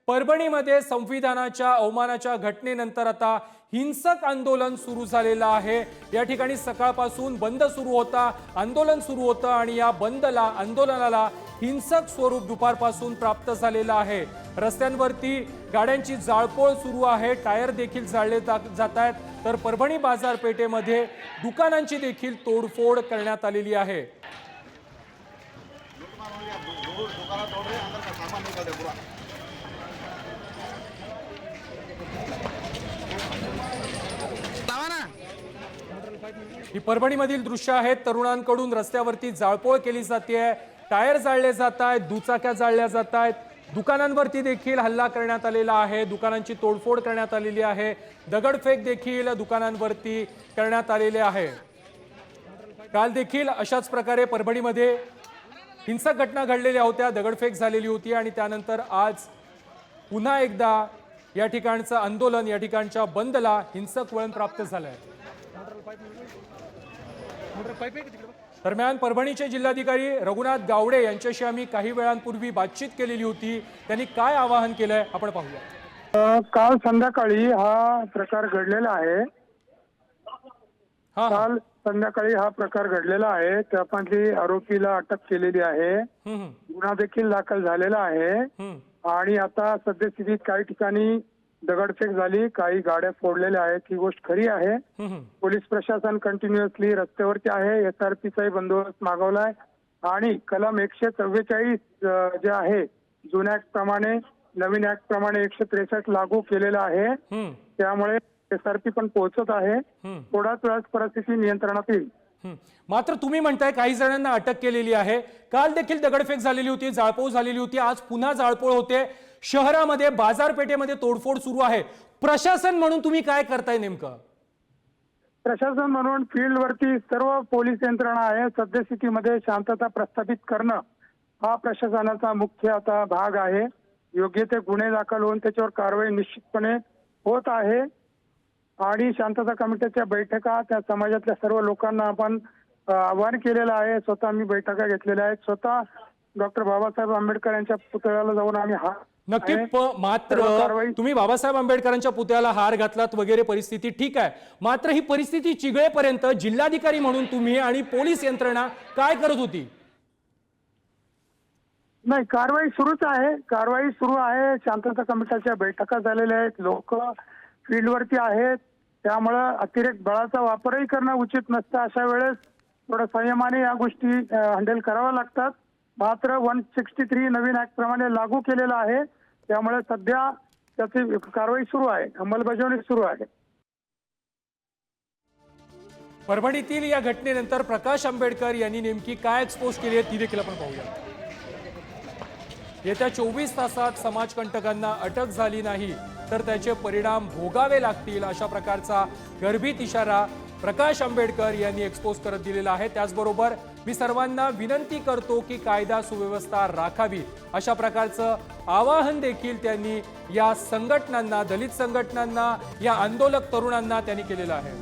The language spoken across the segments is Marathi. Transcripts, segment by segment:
परभणीमध्ये संविधानाच्या अवमानाच्या घटनेनंतर आता हिंसक आंदोलन सुरू झालेलं आहे। या ठिकाणी सकाळपासून बंद सुरू होता, आंदोलन सुरू होतं आणि या आंदोलनाला हिंसक स्वरूप दुपारपासून प्राप्त झालेलं आहे। रस्त्यांवरती गाड्यांची जाळपोळ सुरू आहे, टायर देखील जाळले जात आहेत, तर परभणी बाजारपेठेमध्ये दुकानांची देखील तोडफोड करण्यात आलेली आहे। ही परभणीमधील दृश्य आहेत। तरुणांकडून रस्त्यावरती जाळपोळ केली जाते, टायर जाळले जात आहेत, दुचाक्या जाळल्या जात आहेत, दुकानांवरती देखील हल्ला करण्यात आलेला आहे, दुकानांची तोडफोड करण्यात आलेली आहे, दगडफेक देखील दुकानांवरती करण्यात आलेले आहे। काल देखील अशाच प्रकारे परभणीमध्ये हिंसक घटना घडलेल्या होत्या, दगडफेक झालेली होती आणि त्यानंतर आज पुन्हा एकदा या ठिकाणचं आंदोलन, या ठिकाणच्या बंदला हिंसक वळण प्राप्त झालंय। दरम्यान परभणीचे जिल्हाधिकारी रघुनाथ गावडे यांच्याशी आम्ही काही वेळांपूर्वी बातचीत केलेली होती, त्यांनी काय आवाहन केलंय आपण पाहूया। काल संध्याकाळी हा प्रकार घडलेला आहे। काल संध्याकाळी हा प्रकार घडलेला आहे, त्यापैकी आरोपीला अटक केलेली आहे, गुन्हा देखील दाखल झालेला आहे आणि आता सद्यस्थितीत काही ठिकाणी दगडफेक झाली, काही गाड्या फोडलेल्या आहेत, ही गोष्ट खरी आहे। पोलीस प्रशासन कंटिन्युअसली रस्त्यावरती आहे, SRPचाही बंदोबस्त मागवलाय आणि कलम 144 जे आहे जुन्या ऍक्ट प्रमाणे नवीन ऍक्ट प्रमाणे 163 लागू केलेला आहे, त्यामुळे SRP पण पोहोचत आहे। थोड्याच वेळात परिस्थिती नियंत्रणात येईल। मात्र तुम्ही म्हणताय काही जणांना अटक केलेली आहे, काल देखील दगडफेक झालेली होती, जाळपोळ झालेली होती, आज पुन्हा जाळपोळ होते, शहरामध्ये बाजारपेठेमध्ये तोडफोड सुरू आहे, प्रशासन म्हणून तुम्ही काय करताय नेमकं? प्रशासन म्हणून फील्ड वरती सर्व पोलीस यंत्रणा आहे, सद्यस्थितीमध्ये शांतता प्रस्थापित करणं हा प्रशासनाचा मुख्य आता भाग आहे। योग्य ते गुन्हे दाखल होऊन त्याच्यावर कारवाई निश्चितपणे होत आहे आणि शांतता कमिटीच्या बैठका त्या समाजातल्या सर्व लोकांना आपण आवाहन केलेलं आहे। स्वतः मी बैठका घेतलेल्या आहेत, स्वतः डॉक्टर बाबासाहेब आंबेडकर यांच्या पुतळ्याला जाऊन आम्ही नक्की। मात्र तुम्ही बाबासाहेब आंबेडकरांच्या पुतळ्याला हार घातलात वगैरे, परिस्थिती ठीक आहे, मात्र ही परिस्थिती चिघळेपर्यंत जिल्हाधिकारी म्हणून तुम्ही आणि पोलीस यंत्रणा काय करत होती? नाही, कारवाई सुरूच आहे, कारवाई सुरू आहे, शांतता कमिटीच्या बैठका झालेल्या आहेत, लोक फील्डवरती आहेत, त्यामुळे अतिरेक बळाचा वापरही करणं उचित नसतं। अशा वेळेस थोडं संयमाने या गोष्टी हँडल कराव्या लागतात। मात्र 163 नवीन ऍक्ट प्रमाणे लागू केलेला आहे, त्यामुळे सध्या त्याची कारवाई सुरू आहे, अंमलबजावणी सुरू आहे। परभणीतील या घटनेनंतर प्रकाश आंबेडकर यांनी नेमकी काय एक्सपोज केली आहे ती देखील आपण पाहूया। येत्या 24 तासात समाजकंटकांना अटक झाली नाही तर त्याचे परिणाम भोगावे लागतील, अशा प्रकारचा गर्भित इशारा प्रकाश आंबेडकर यांनी एक्सपोज करत दिलेला आहे। त्याचबरोबर मी सर्वांना विनंती करतो की कायदा सुव्यवस्था राखावी, अशा प्रकारचं आवाहन देखील त्यांनी या संघटनांना, दलित संघटनांना, या आंदोलक तरुणांना त्यांनी केलेलं आहे।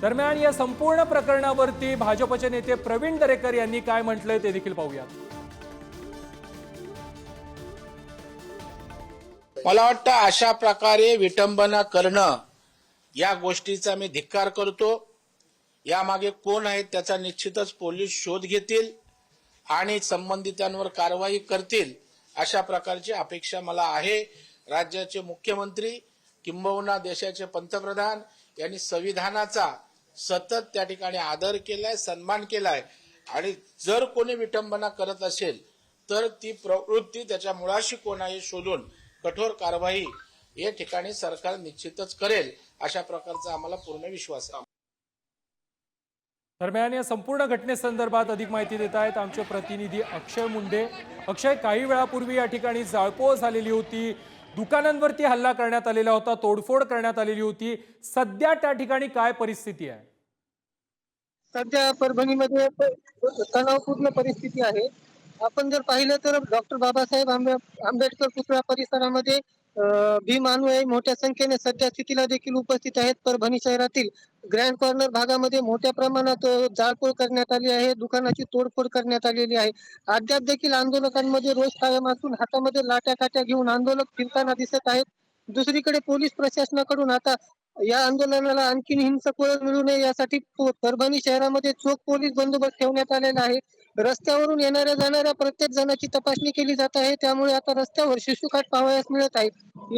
दरम्यान या संपूर्ण प्रकरणावरती भाजपचे नेते प्रवीण दरेकर यांनी काय म्हटलंय ते देखील पाहूया। मला वाटतं अशा प्रकारे विटंबना करणं या गोष्टीचा मी धिक्कार करतो। यामागे कोण आहेत त्याचा निश्चितच पोलीस शोध घेतील आणि संबंधितांवर कारवाई करतील, अशा प्रकारची अपेक्षा मला आहे। राज्याचे मुख्यमंत्री किंबहुना देशाचे पंतप्रधान यांनी संविधानाचा सतत त्या ठिकाणी आदर केलाय, सन्मान केलाय आणि जर कोणी विटंबना करत असेल तर ती प्रवृत्ती त्याच्या मुळाशी कोण आहे शोधून कठोर कारवाई या ठिकाणी सरकार निश्चितच करेल, अशा प्रकारचा आम्हाला पूर्ण विश्वास आहे। दरम्यान या संपूर्ण घटनेसंदर्भात अधिक माहिती देत आहेत आमचे प्रतिनिधी अक्षय मुंडे। अक्षय, काही वेळापूर्वी या ठिकाणी जाळपोळ झालेली होती, दुकानांवरती हल्ला करण्यात आलेला होता, तोडफोड करण्यात आलेली होती, सध्या त्या ठिकाणी काय परिस्थिती आहे? सध्या परभणीमध्ये तणावपूर्ण परिस्थिती आहे। आपण जर पाहिलं तर डॉक्टर बाबासाहेब आंबेडकर पुतळा परिसरामध्ये भीम अनुयायी मोठ्या संख्येने सध्या स्थितीला देखील उपस्थित आहेत। परभणी शहरातील ग्रँड कॉर्नर भागामध्ये मोठ्या प्रमाणात जाळपोळ करण्यात आली आहे. दुकानाची तोडफोड करण्यात आलेली आहे. अद्याप देखील आंदोलकांमध्ये रोष कायम असून हातामध्ये लाट्या काट्या घेऊन आंदोलक फिरताना दिसत आहेत. दुसरीकडे पोलीस प्रशासनाकडून आता या आंदोलनाला आणखी हिंसक वळण मिळू नये यासाठी परभणी शहरामध्ये चोख पोलीस बंदोबस्त ठेवण्यात आलेला आहे. रस्त्यावरून येणाऱ्या जाणाऱ्या प्रत्येक जणांची तपासणी केली जात आहे. त्यामुळे आता रस्त्यावर शिशुखाट पाहावयास मिळत आहे.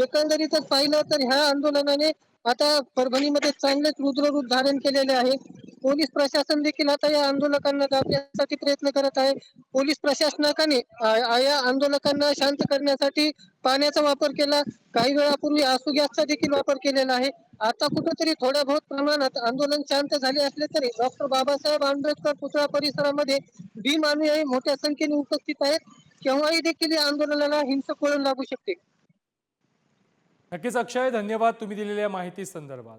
एकंदरीतच पाहिलं तर ह्या आंदोलनाने आता परभणीमध्ये चांगलेच रुद्ररूप धारण केलेले आहे. पोलीस प्रशासन देखील आता या आंदोलकांना दाबण्यासाठी प्रयत्न करत आहे. पोलीस प्रशासनाने या आंदोलकांना शांत करण्यासाठी पाण्याचा वापर केला. काही वेळापूर्वी आसू गॅसचा देखील वापर केलेला आहे. आता कुठेतरी थोड्या बहुत प्रमाणात आंदोलन शांत झाले असले तरी डॉक्टर बाबासाहेब आंबेडकर पुतळा परिसरामध्ये भीम अनुयायी मोठ्या संख्येने उपस्थित आहेत. केव्हाही देखील या आंदोलनाला हिंसक वळण लागू शकते. नक्कीच अक्षय, धन्यवाद तुम्ही दिलेल्या माहिती संदर्भात.